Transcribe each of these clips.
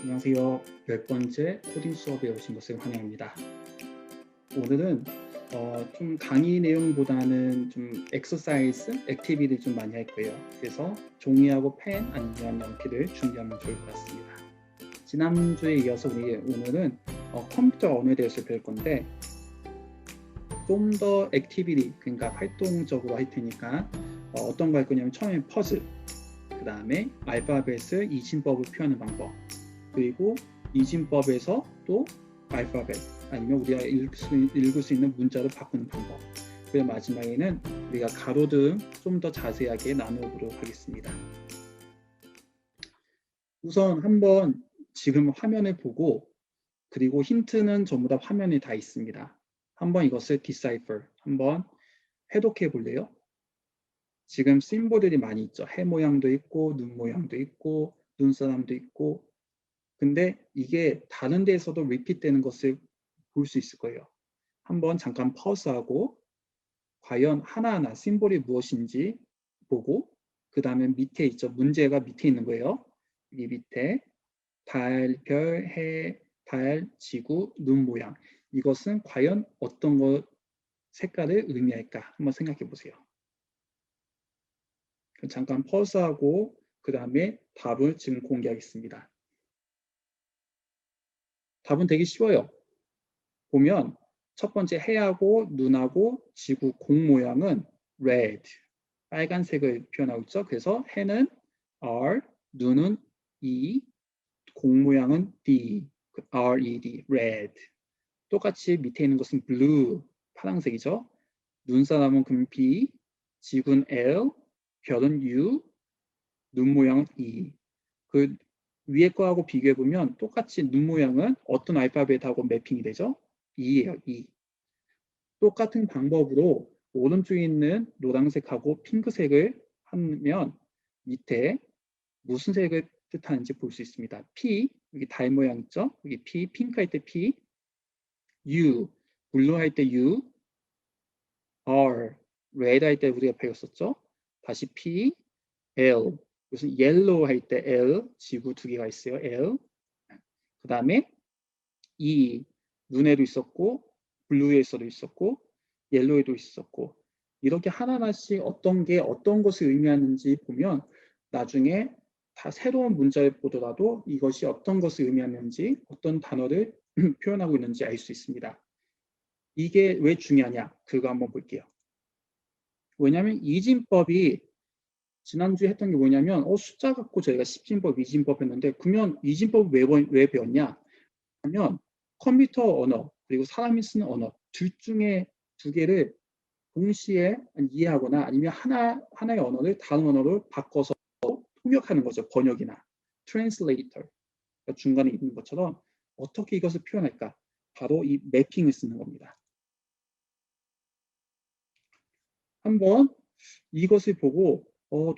안녕하세요. 10번째 코딩 수업에 오신 것을 환영합니다. 오늘은 좀 강의 내용보다는 좀 엑서사이즈, 액티비티 좀 많이 할 거예요. 그래서 종이하고 펜 아니면 연필을 준비하면 좋을 것 같습니다. 지난주에 이어서 우리 오늘은 컴퓨터 언어에 대해서 배울 건데 좀 더 액티비티, 그러니까 활동적으로 할 테니까 어떤 거 할 거냐면 처음에 퍼즐, 그 다음에 알파벳을 이진법을 표현하는 방법, 그리고 이진법에서 또 알파벳 아니면 우리가 읽을 수 있는 문자로 바꾸는 방법, 그리고 마지막에는 우리가 가로등 좀 더 자세하게 나눠보도록 하겠습니다. 우선 한번 지금 화면을 보고 그리고 힌트는 전부 다 화면에 다 있습니다. 한번 이것을 decipher 한번 해독해 볼래요? 지금 심볼들이 많이 있죠. 해 모양도 있고 눈 모양도 있고 눈사람도 있고, 근데 이게 다른 데에서도 리핏 되는 것을 볼 수 있을 거예요. 한번 잠깐 퍼스하고 과연 하나하나 심볼이 무엇인지 보고, 그 다음에 밑에 있죠. 문제가 밑에 있는 거예요. 이 밑에 달, 별, 해, 달, 지구, 눈 모양, 이것은 과연 어떤 것 색깔을 의미할까 한번 생각해 보세요. 잠깐 퍼스하고 그 다음에 답을 지금 공개하겠습니다. 답은 되게 쉬워요. 보면 첫 번째 해하고 눈하고 지구 공 모양은 red, 빨간색을 표현하고 있죠. 그래서 해는 R, 눈은 E, 공 모양은 D, RED, red. 똑같이 밑에 있는 것은 blue, 파란색이죠. 눈사람은 그럼 B, 지구는 L, 별은 U, 눈 모양은 E. 그 위에 거하고 비교해 보면 똑같이 눈 모양은 어떤 알파벳하고 매핑이 되죠? E예요, E. 똑같은 방법으로 오른쪽에 있는 노란색하고 핑크색을 하면 밑에 무슨 색을 뜻하는지 볼 수 있습니다. P, 여기 달 모양 있죠? 여기 P, 핑크 할 때 P, U, 블루 할 때 U, R, red 할 때 우리가 배웠었죠? 다시 P, L, 무슨 옐로우 할 때 L, 지구 두 개가 있어요. L. 그 다음에 E, 눈에도 있었고, 블루에서도 있었고, 옐로에도 있었고, 이렇게 하나하나씩 어떤 게 어떤 것을 의미하는지 보면 나중에 다 새로운 문자를 보더라도 이것이 어떤 것을 의미하는지, 어떤 단어를 표현하고 있는지 알 수 있습니다. 이게 왜 중요하냐? 그거 한번 볼게요. 왜냐하면 이진법이 지난주에 했던 게 뭐냐면 숫자 갖고 저희가 십진법, 이진법 했는데, 그러면 이진법 왜 배웠냐? 하면 컴퓨터 언어 그리고 사람이 쓰는 언어 둘 중에 두 개를 동시에 이해하거나 아니면 하나의 언어를 다른 언어로 바꿔서 통역하는 거죠. 번역이나 translator, 중간에 있는 것처럼 어떻게 이것을 표현할까? 바로 이 매핑을 쓰는 겁니다. 한번 이것을 보고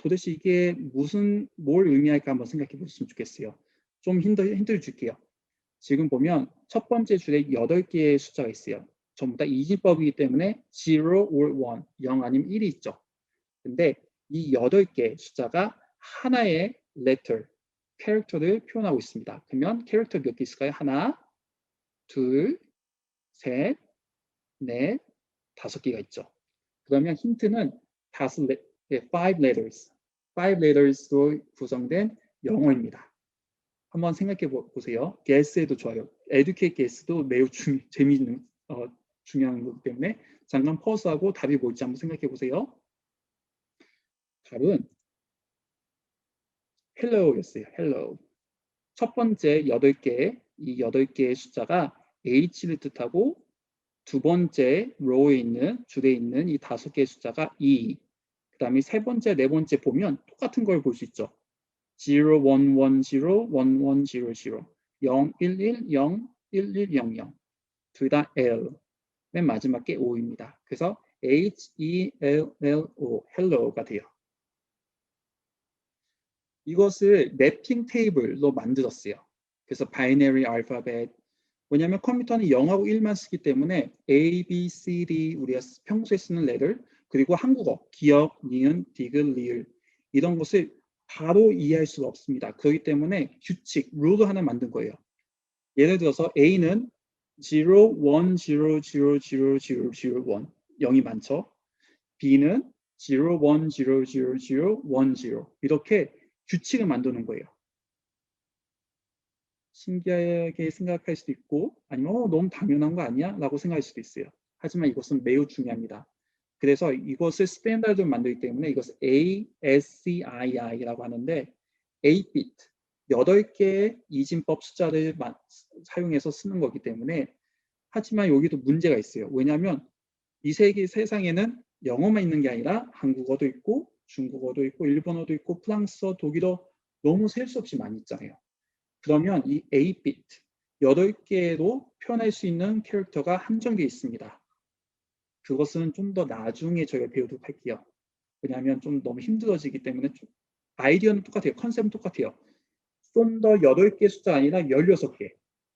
도대체 이게 뭘 의미할까 한번 생각해 보시면 좋겠어요. 좀 힌트를 줄게요. 지금 보면 첫 번째 줄에 8개의 숫자가 있어요. 전부 다 이진법이기 때문에 0 or 1, 0 아니면 1이 있죠. 근데 이 8개 숫자가 하나의 letter, 캐릭터를 표현하고 있습니다. 그러면 캐릭터 몇 개 있을까요? 하나, 둘, 셋, 넷, 5개가 있죠. 그러면 힌트는 five letters, five letters로 구성된 영어입니다. 한번 생각해 보세요. guess해도 좋아요. educate guess도 매우 재미있는 중요한 거기 때문에 잠깐 퍼스하고 답이 뭘지 한번 생각해 보세요. 답은 hello였어요. hello. 첫 번째 8개, 이 8개의 숫자가 H를 뜻하고 두 번째 로우에 있는 줄에 있는 이 5개의 숫자가 E, 그 다음에 세 번째, 네 번째 보면 똑같은 걸 볼 수 있죠. 0, 1, 1, 0, 1, 1, 0, 0, 0, 1, 1, 0, 1, 1, 0, 0. 둘 다 L. 맨 마지막 게 O입니다. 그래서 HELLO, hello가 돼요. 이것을 매핑 테이블로 만들었어요. 그래서 바이너리 알파벳. 왜냐하면 컴퓨터는 0하고 1만 쓰기 때문에 A, B, C, D 우리가 평소에 쓰는 레들, 그리고 한국어 기역, 니은, 디귿, 리을 이런 것을 바로 이해할 수가 없습니다. 그렇기 때문에 규칙, 룰을 하나 만든 거예요. 예를 들어서 A는 0, 1, 0, 0, 0, 0, 0, 1 0이 많죠. B는 0, 1, 0, 0, 0, 1, 0 이렇게 규칙을 만드는 거예요. 신기하게 생각할 수도 있고 아니면 너무 당연한 거 아니야? 라고 생각할 수도 있어요. 하지만 이것은 매우 중요합니다. 그래서 이것을 스탠다드로 만들기 때문에 이것을 ASCII라고 하는데 8bit, 8개의 이진법 숫자를 사용해서 쓰는 거기 때문에 하지만 여기도 문제가 있어요. 왜냐하면 이 세상에는 영어만 있는 게 아니라 한국어도 있고 중국어도 있고 일본어도 있고 프랑스어, 독일어 너무 셀 수 없이 많이 있잖아요. 그러면 이 8bit, 8개로 표현할 수 있는 캐릭터가 한정되어 있습니다. 그것은 좀 더 나중에 저희가 배우도록 할게요. 왜냐하면 좀 너무 힘들어지기 때문에 아이디어는 똑같아요. 컨셉은 똑같아요. 좀 더 8개 숫자 아니라 16개,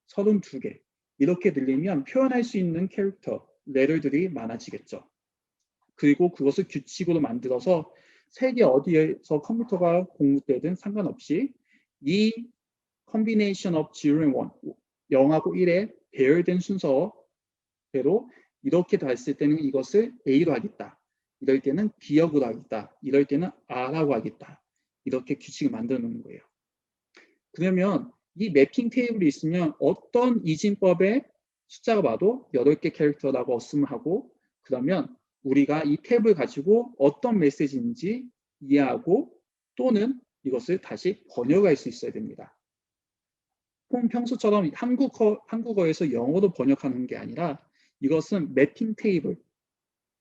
32개 이렇게 늘리면 표현할 수 있는 캐릭터, 레벨들이 많아지겠죠. 그리고 그것을 규칙으로 만들어서 세계 어디에서 컴퓨터가 공급되든 상관없이 이 combination of 0 and 1, 0하고 1의 배열된 순서대로 이렇게 됐을 때는 이것을 A로 하겠다. 이럴 때는 기억으로 하겠다. 이럴 때는 R라고 하겠다. 이렇게 규칙을 만들어 놓는 거예요. 그러면 이 매핑 테이블이 있으면 어떤 이진법의 숫자가 봐도 8개 캐릭터라고 어스을 하고 그러면 우리가 이 탭을 가지고 어떤 메시지인지 이해하고 또는 이것을 다시 번역할 수 있어야 됩니다. 평소처럼 한국어에서 영어로 번역하는 게 아니라 이것은 매핑 테이블,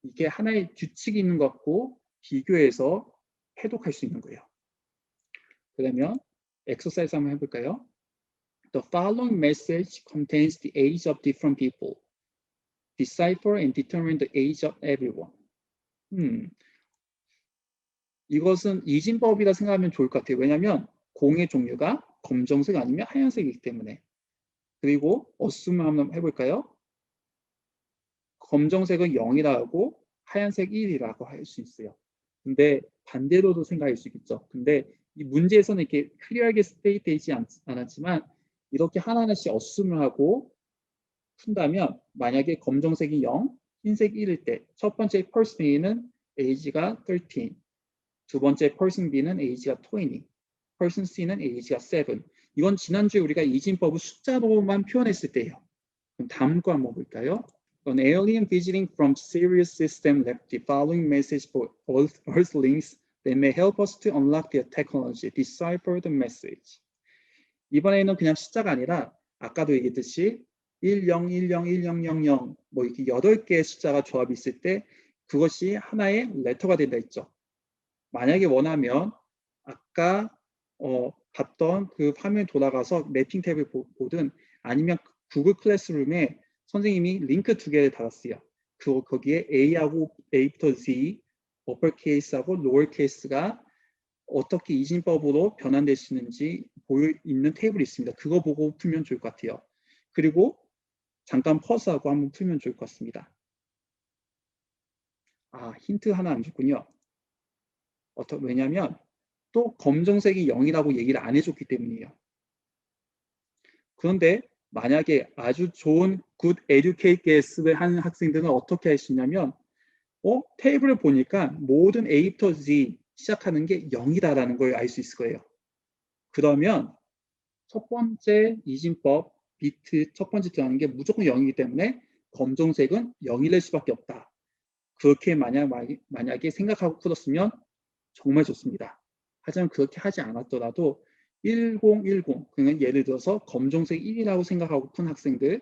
이게 하나의 규칙이 있는 것 같고 비교해서 해독할 수 있는 거예요. 그러면 엑서사이즈 한번 해볼까요? The following message contains the age of different people. Decipher and determine the age of everyone. 이것은 이진법이라 생각하면 좋을 것 같아요. 왜냐하면 공의 종류가 검정색 아니면 하얀색이기 때문에. 그리고 어스움 한번 해볼까요? 검정색은 0이라고 하고 하얀색 1이라고 할 수 있어요. 근데 반대로도 생각할 수 있겠죠. 근데 이 문제에서는 이렇게 클리어하게 스테이트되지 않았지만 이렇게 하나하나씩 어스움을 하고 푼다면 만약에 검정색이 0, 흰색 1일 때 첫 번째 person A는 age가 13, 두 번째 person B는 age가 20, person C는 age가 7. 이건 지난주에 우리가 이진법을 숫자로만 표현했을 때예요. 그럼 다음 거 한번 볼까요? An alien visiting from Sirius system left the following message for Earthlings that may help us to unlock their technology. Decipher the message. 이번에는 그냥 숫자가 아니라 아까도 얘기했듯이 10, 10, 1000, 뭐 이렇게 8개의 숫자가 조합이 있을 때 그것이 하나의 레터가 된다 했죠. 만약에 원하면 아까 봤던 그 화면 돌아가서 매핑 탭을 보든 아니면 구글 클래스룸에 선생님이 링크 2개를 달았어요. 거기에 A하고 A부터 Z, 어퍼케이스하고 로어케이스가 어떻게 이진법으로 변환될 수 있는지 보여 있는 테이블이 있습니다. 그거 보고 풀면 좋을 것 같아요. 그리고 잠깐 퍼스하고 한번 풀면 좋을 것 같습니다. 힌트 하나 안 줬군요. 왜냐하면 또 검정색이 0이라고 얘기를 안 해줬기 때문이에요. 그런데 만약에 아주 좋은 굿 에듀케이트 게스를 하는 학생들은 어떻게 할 수 있냐면 테이블을 보니까 모든 A부터 Z 시작하는 게 0이다라는 걸 알 수 있을 거예요. 그러면 첫 번째 이진법 비트 첫 번째 들어가는 게 무조건 0이기 때문에 검정색은 0이 될 수밖에 없다. 그렇게 만약에 생각하고 풀었으면 정말 좋습니다. 하지만 그렇게 하지 않았더라도 1010, 그러니까 예를 들어서 검정색 1이라고 생각하고 푼 학생들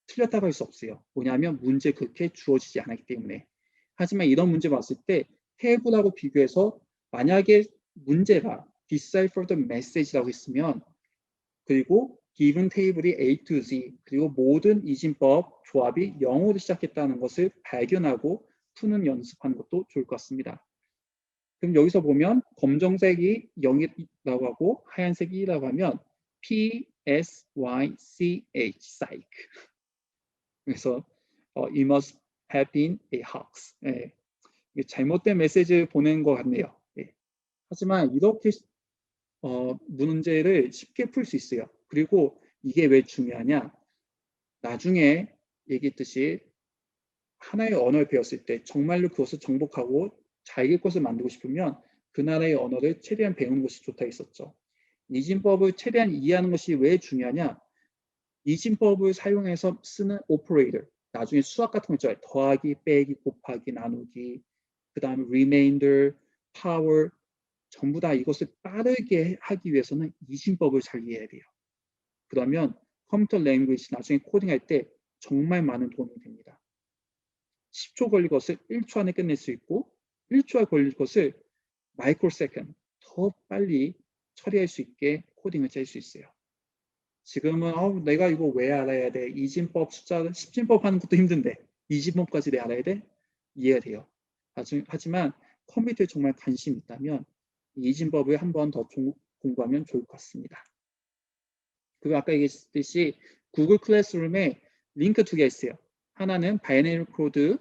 틀렸다고 할 수 없어요. 뭐냐면 문제 그렇게 주어지지 않았기 때문에. 하지만 이런 문제 봤을 때 테이블하고 비교해서 만약에 문제가 decipher the message라고 있으면 그리고 given 테이블이 A to Z 그리고 모든 이진법 조합이 0으로 시작했다는 것을 발견하고 푸는 연습하는 것도 좋을 것 같습니다. 그럼 여기서 보면 검정색이 0이라고 하고 하얀색이 2라고 하면 P, S, Y, C, H, psych. 그래서 it must have been a hoax. 잘못된 메시지를 보낸 것 같네요. 하지만 이렇게 문제를 쉽게 풀 수 있어요. 그리고 이게 왜 중요하냐? 나중에 얘기했듯이 하나의 언어를 배웠을 때 정말로 그것을 정복하고 자기의 것을 만들고 싶으면 그 나라의 언어를 최대한 배우는 것이 좋다 했었죠. 이진법을 최대한 이해하는 것이 왜 중요하냐? 이진법을 사용해서 쓰는 오퍼레이터, 나중에 수학 같은 거 있죠. 더하기, 빼기, 곱하기, 나누기, 그 다음에 remainder, power, 전부 다 이것을 빠르게 하기 위해서는 이진법을 잘 이해해야 돼요. 그러면 컴퓨터 랭귀지 나중에 코딩할 때 정말 많은 도움이 됩니다. 10초 걸릴 것을 1초 안에 끝낼 수 있고 1초에 걸릴 것을 마이크로세컨드 더 빨리 처리할 수 있게 코딩을 짤 수 있어요. 지금은 내가 이거 왜 알아야 돼? 이진법 숫자 10진법 하는 것도 힘든데 이진법까지 내가 알아야 돼? 이해가 돼요. 하지만 컴퓨터에 정말 관심이 있다면 이진법을 한 번 더 공부하면 좋을 것 같습니다. 그리고 아까 얘기했듯이 구글 클래스룸에 링크 2개 있어요. 하나는 바이너리 코드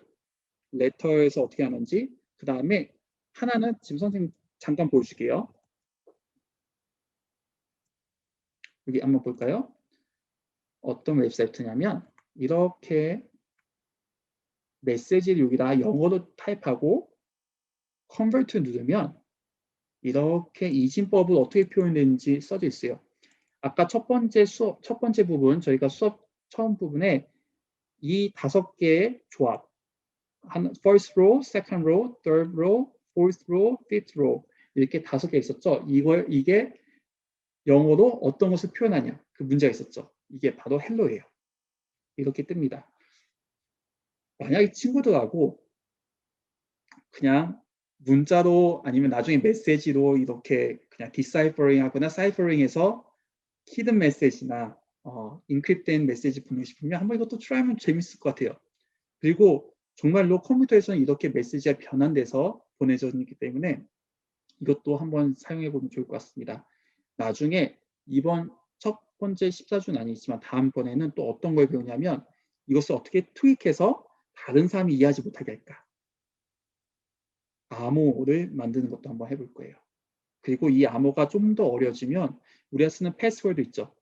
레터에서 어떻게 하는지, 그 다음에 하나는 지금 선생님 잠깐 보여줄게요. 여기 한번 볼까요? 어떤 웹사이트냐면 이렇게 메시지를 여기다 영어로 타입하고 컨버트 누르면 이렇게 이진법을 어떻게 표현되는지 써져 있어요. 아까 첫 번째 부분 저희가 수업 처음 부분에 이 5개의 조합 first row, second row, third row, fourth row, fifth row 이렇게 5개 있었죠. 이게 영어로 어떤 것을 표현하냐 그 문제가 있었죠. 이게 바로 헬로예요. 이렇게 뜹니다. 만약에 친구들하고 그냥 문자로 아니면 나중에 메시지로 이렇게 그냥 디사이퍼링 하거나 사이퍼링해서 히든 메시지나 인크립된 메시지 보내고 싶으면 한번 이것도 트라이하면 재밌을 것 같아요. 그리고 정말로 컴퓨터에서는 이렇게 메시지가 변환돼서 보내졌기 때문에 이것도 한번 사용해 보면 좋을 것 같습니다. 나중에 이번 첫 번째 14주는 아니지만 다음번에는 또 어떤 걸 배우냐면 이것을 어떻게 트윅해서 다른 사람이 이해하지 못하게 할까? 암호를 만드는 것도 한번 해볼 거예요. 그리고 이 암호가 좀 더 어려지면 우리가 쓰는 패스워드 있죠.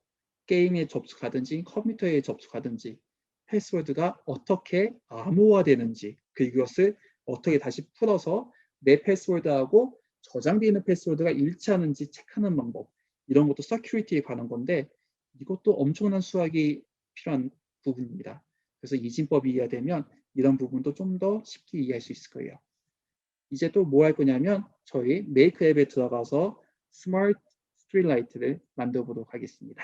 게임에 접속하든지 컴퓨터에 접속하든지 패스워드가 어떻게 암호화되는지 그것을 어떻게 다시 풀어서 내 패스워드하고 저장되어 있는 패스워드가 일치하는지 체크하는 방법 이런 것도 서큐리티에 관한 건데 이것도 엄청난 수학이 필요한 부분입니다. 그래서 이진법이 이해되면 이런 부분도 좀 더 쉽게 이해할 수 있을 거예요. 이제 또 뭐 할 거냐면 저희 메이크 앱에 들어가서 스마트 스트릿라이트를 만들어 보도록 하겠습니다.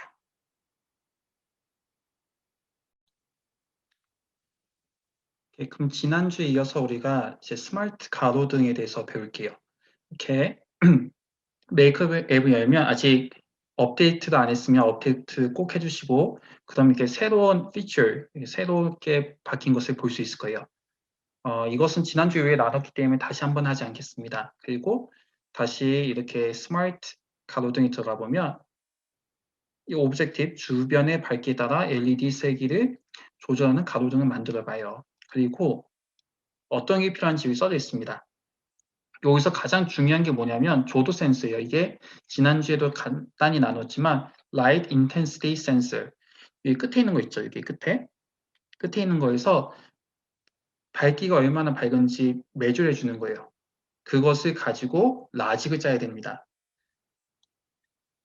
그럼 지난주에 이어서 우리가 이제 스마트 가로등에 대해서 배울게요. 이렇게 메이크 앱을 열면 아직 업데이트도 안 했으면 업데이트 꼭 해주시고 그다음에 이렇게 새로운 피처, 새롭게 바뀐 것을 볼 수 있을 거예요. 이것은 지난주에 나눴기 때문에 다시 한번 하지 않겠습니다. 그리고 다시 이렇게 스마트 가로등에 들어가 보면 이 오브젝티브 주변의 밝기에 따라 LED 세기를 조절하는 가로등을 만들어 봐요. 그리고 어떤 게 필요한지 여기 써져 있습니다. 여기서 가장 중요한 게 뭐냐면 조도 센서예요. 이게 지난주에도 간단히 나눴지만 Light Intensity Sensor 여기 끝에 있는 거 있죠. 여기 끝에 있는 거에서 밝기가 얼마나 밝은지 매줄해 주는 거예요. 그것을 가지고 라직을 짜야 됩니다.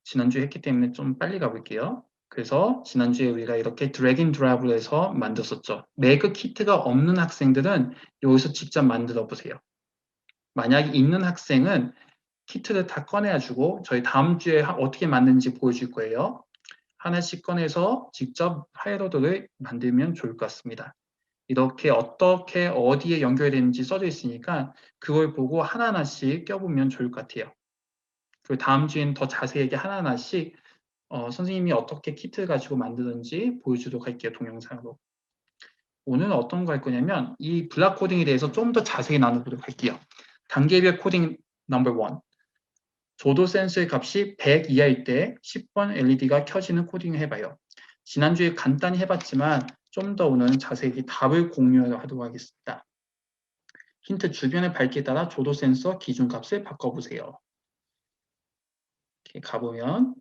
지난주에 했기 때문에 좀 빨리 가볼게요. 그래서 지난주에 우리가 이렇게 드래그 앤 드랍을 해서 만들었었죠. 매그 키트가 없는 학생들은 여기서 직접 만들어 보세요. 만약에 있는 학생은 키트를 다 꺼내가지고 저희 다음 주에 어떻게 만드는지 보여줄 거예요. 하나씩 꺼내서 직접 파일로드를 만들면 좋을 것 같습니다. 이렇게 어떻게 어디에 연결되는지 써져 있으니까 그걸 보고 하나하나씩 껴보면 좋을 것 같아요. 그리고 다음 주에는 더 자세하게 하나하나씩 선생님이 어떻게 키트를 가지고 만드는지 보여주도록 할게요. 동영상으로. 오늘 어떤 거 할 거냐면 이 블락 코딩에 대해서 좀 더 자세히 나눠보도록 할게요. 단계별 코딩 넘버 1. 조도 센서의 값이 100 이하일 때 10번 LED가 켜지는 코딩을 해봐요. 지난주에 간단히 해봤지만 좀 더 오늘은 자세히 답을 공유하도록 하겠습니다. 힌트 주변의 밝기에 따라 조도 센서 기준값을 바꿔보세요. 가보면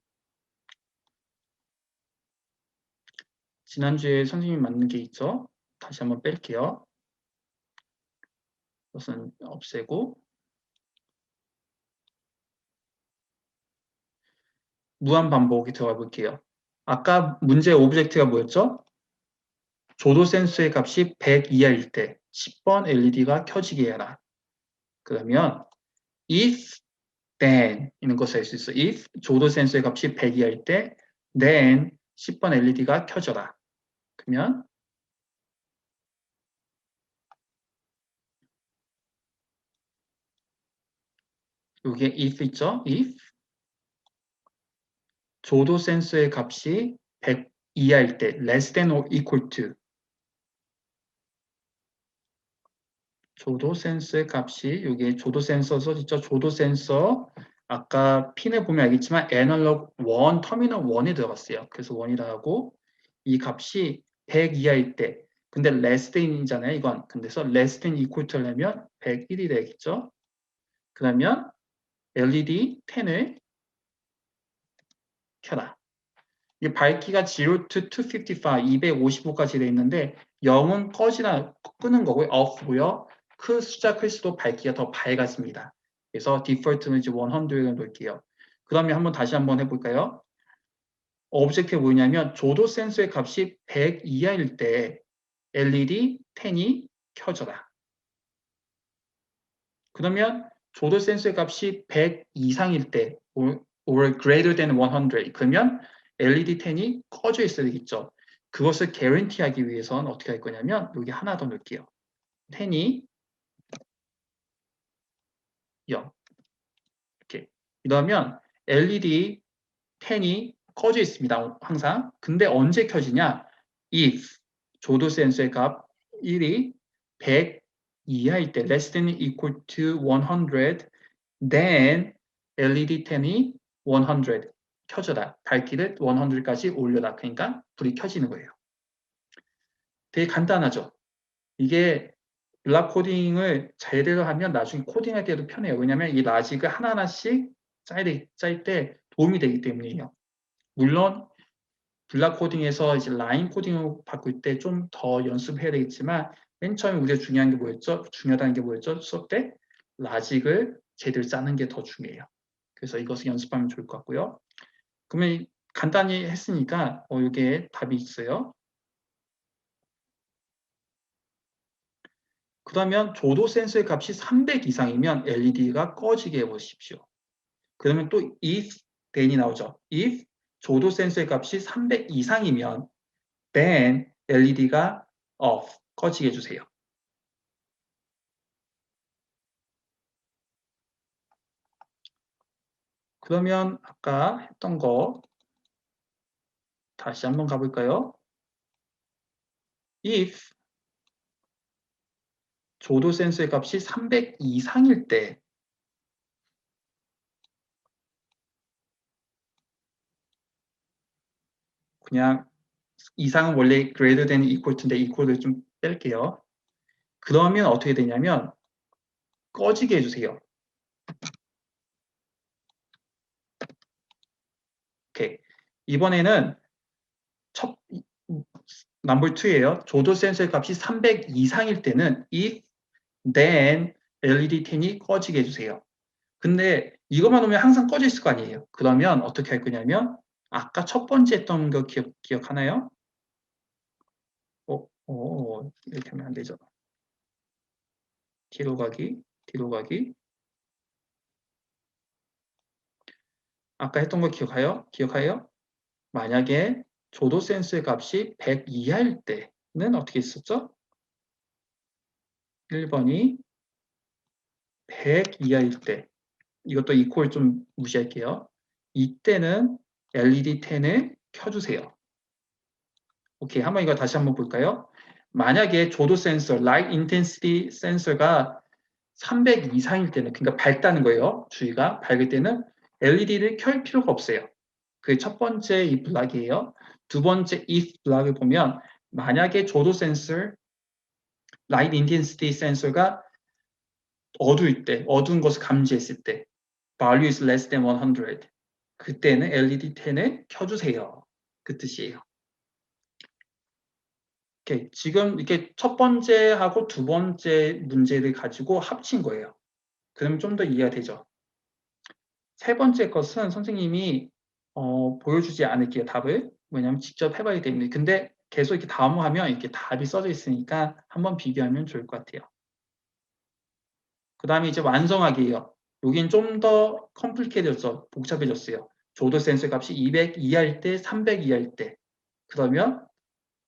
지난주에 선생님이 만든 게 있죠. 다시 한번 뺄게요. 이것은 없애고 무한 반복이 들어가 볼게요. 아까 문제 오브젝트가 뭐였죠? 조도 센서의 값이 100 이하일 때 10번 LED가 켜지게 해라. 그러면 if then 이런 거 쓸 수 있어. if 조도 센서의 값이 100 이하일 때 then 10번 LED가 켜져라. 그러면 여기에 if 있죠? if 조도 센서의 값이 100 이하일 때 less than or equal to 조도 센서의 값이 여기에 조도 센서 써있죠? 조도 센서 아까 핀을 보면 알겠지만 애널로그 1 터미널 1에 들어갔어요. 그래서 1이라 하고 이 값이 100 이하일 때 근데 less than이잖아요. 이건 근데서 less than equal to 하려면 101이 되겠죠? 그러면 LED 10을 켜라. 이 밝기가 0 to 255, 255까지 되어 있는데 0은 꺼지나 끄는 거고요. off고요. 그 숫자 클수록 밝기가 더 밝아집니다. 그래서 디폴트는 이제 100을 놓을게요. 그러면 다시 한번 해볼까요? 오브젝트가 뭐냐면 조도 센서의 값이 100 이하일 때 LED 10이 켜져라. 그러면 조도 센서의 값이 100 이상일 때 or greater than 100 그러면 LED 10이 꺼져 있어야 되겠죠. 그것을 개런티하기 위해서는 어떻게 할 거냐면 여기 하나 더 넣을게요. 10이 0 이렇게 이러면 LED 10이 꺼져 있습니다. 항상. 근데 언제 켜지냐? if 조도 센서의 값 1이 100 이하일 때 less than equal to 100 then LED 10이 100 켜져라. 밝기를 100까지 올려라. 그러니까 불이 켜지는 거예요. 되게 간단하죠. 이게 블락 코딩을 제대로 하면 나중에 코딩할 때도 편해요. 왜냐하면 이 라직을 하나하나씩 짤 때 도움이 되기 때문이에요. 물론 블락 코딩에서 이제 라인 코딩을 바꿀 때 좀 더 연습해야 되겠지만 맨 처음에 우리가 중요한 게 뭐였죠? 중요하다는 게 뭐였죠? 수업 때 라직을 제대로 짜는 게 더 중요해요. 그래서 이것을 연습하면 좋을 것 같고요. 그러면 간단히 했으니까 이게 답이 있어요. 그러면 조도 센서의 값이 300 이상이면 LED가 꺼지게 해보십시오. 그러면 또 if then이 나오죠. if 조도 센서의 값이 300 이상이면 then LED가 off, 꺼지게 해주세요. 그러면 아까 했던 거 다시 한번 가볼까요? if 조도 센서의 값이 300 이상일 때 그냥 이상은 원래 greater than equal to인데 equal을 좀 뺄게요. 그러면 어떻게 되냐면 꺼지게 해주세요. 오케이. 이번에는 넘버 2예요. 조도 센서의 값이 300 이상일 때는 if then LED 10이 꺼지게 해주세요. 근데 이것만 오면 항상 꺼져 있을 거 아니에요. 그러면 어떻게 할 거냐면 아까 첫 번째 했던 거 기억하나요? 이렇게 하면 안 되죠. 뒤로 가기. 아까 했던 거 기억해요? 만약에 조도 센서의 값이 100 이하일 때는 어떻게 했었죠? 1번이 100 이하일 때 이것도 equal 좀 무시할게요. 이때는 LED 10을 켜주세요. 오케이, 한번 이거 다시 한번 볼까요? 만약에 조도 센서, Light Intensity 센서가 300 이상일 때는, 그러니까 밝다는 거예요. 주의가 밝을 때는 LED를 켤 필요가 없어요. 그게 첫 번째 이 블락이에요. 두 번째 if 블락을 보면 만약에 조도 센서, Light Intensity 센서가 어두울 때, 어두운 것을 감지했을 때 value is less than 100 그때는 LED 10을 켜주세요. 그 뜻이에요. 오케이. 지금 이렇게 첫 번째하고 두 번째 문제를 가지고 합친 거예요. 그럼 좀 더 이해가 되죠. 세 번째 것은 선생님이 보여주지 않을게요. 답을. 왜냐하면 직접 해봐야 되는데. 근데 계속 이렇게 다음하면 이렇게 답이 써져 있으니까 한번 비교하면 좋을 것 같아요. 그 다음에 이제 완성하기예요. 여긴 좀 더 컴플리케이트졌죠. 복잡해졌어요. 조도 센서 값이 200 이하일 때, 300 이하일 때. 그러면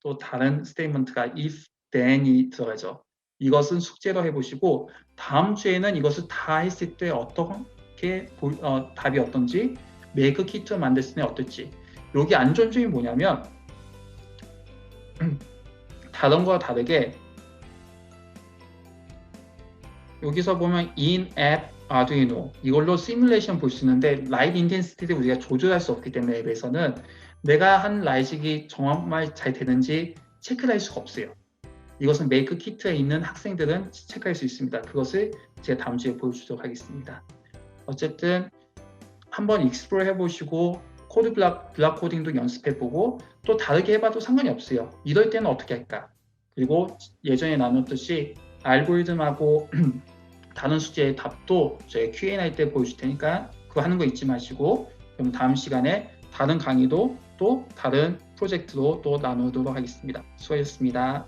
또 다른 스테이트먼트가 if, then이 들어가죠. 이것은 숙제로 해보시고 다음 주에는 이것을 다 했을 때 어떻게 답이 어떤지, 메이크 키트 만들었을 때 어떨지. 여기 안 좋은 점이 뭐냐면 다른 거와 다르게 여기서 보면 in app 아두이노 이걸로 시뮬레이션 볼 수 있는데 라이트 인텐시티를 우리가 조절할 수 없기 때문에 앱에서는 내가 한 라이직이 정말 잘 되는지 체크를 할 수가 없어요. 이것은 메이크 키트에 있는 학생들은 체크할 수 있습니다. 그것을 제가 다음 주에 보여주도록 하겠습니다. 어쨌든 한번 익스플로어 해보시고 코드 블락 코딩도 연습해보고 또 다르게 해봐도 상관이 없어요. 이럴 때는 어떻게 할까? 그리고 예전에 나눴듯이 알고리즘하고 다른 숙제의 답도 저희 Q&A 할 때 보여줄 테니까 그거 하는 거 잊지 마시고 그럼 다음 시간에 다른 강의도 또 다른 프로젝트로 또 나누도록 하겠습니다. 수고하셨습니다.